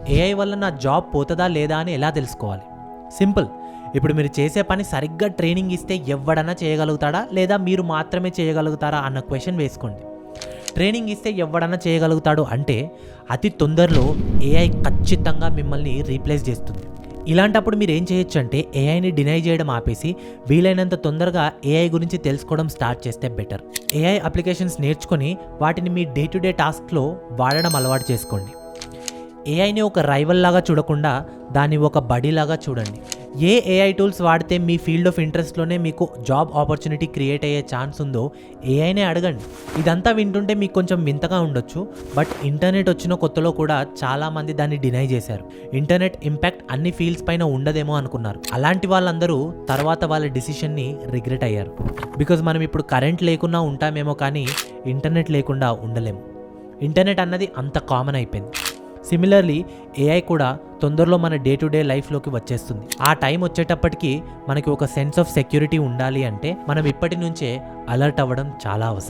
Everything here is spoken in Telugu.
ఏఐ వల్ల నా జాబ్ పోతుందా లేదా అని ఎలా తెలుసుకోవాలి? సింపుల్. ఇప్పుడు మీరు చేసే పని సరిగ్గా ట్రైనింగ్ ఇస్తే ఎవడన్నా చేయగలుగుతాడా లేదా మీరు మాత్రమే చేయగలుగుతారా అన్న క్వశ్చన్ వేసుకోండి. ట్రైనింగ్ ఇస్తే ఎవడన్నా చేయగలుగుతాడు అంటే అతి తొందరలో ఏఐ ఖచ్చితంగా మిమ్మల్ని రీప్లేస్ చేస్తుంది. ఇలాంటప్పుడు మీరు ఏం చేయొచ్చు అంటే ఏఐని డినై చేయడం ఆపేసి వీలైనంత తొందరగా ఏఐ గురించి తెలుసుకోవడం స్టార్ట్ చేస్తే బెటర్. ఏఐ అప్లికేషన్స్ నేర్చుకొని వాటిని మీ డే టు డే టాస్క్లో వాడడం అలవాటు చేసుకోండి. ఏఐని ఒక రైవల్ లాగా చూడకుండా దాన్ని ఒక బడీ లాగా చూడండి. ఏ ఏఐ టూల్స్ వాడితే మీ ఫీల్డ్ ఆఫ్ ఇంట్రెస్ట్లోనే మీకు జాబ్ ఆపర్చునిటీ క్రియేట్ అయ్యే ఛాన్స్ ఉందో ఏఐనే అడగండి. ఇదంతా వింటుంటే మీకు కొంచెం వింతగా ఉండొచ్చు, బట్ ఇంటర్నెట్ వచ్చిన కొత్తలో కూడా చాలామంది దాన్ని డినై చేశారు. ఇంటర్నెట్ ఇంపాక్ట్ అన్ని ఫీల్డ్స్ పైన ఉండదేమో అనుకున్నారు. అలాంటి వాళ్ళందరూ తర్వాత వాళ్ళ డిసిషన్ని రిగ్రెట్ అయ్యారు. బికాజ్ మనం ఇప్పుడు కరెంట్ లేకున్నా ఉంటామేమో కానీ ఇంటర్నెట్ లేకుండా ఉండలేము. ఇంటర్నెట్ అన్నది అంత కామన్ అయిపోయింది. సిమిలర్లీ ఏఐ కూడా తొందరలో మన డే టు డే లైఫ్లోకి వచ్చేస్తుంది. ఆ టైం వచ్చేటప్పటికి మనకి ఒక సెన్స్ ఆఫ్ సెక్యూరిటీ ఉండాలి అంటే మనం ఇప్పటి నుంచే అలర్ట్ అవ్వడం చాలా అవసరం.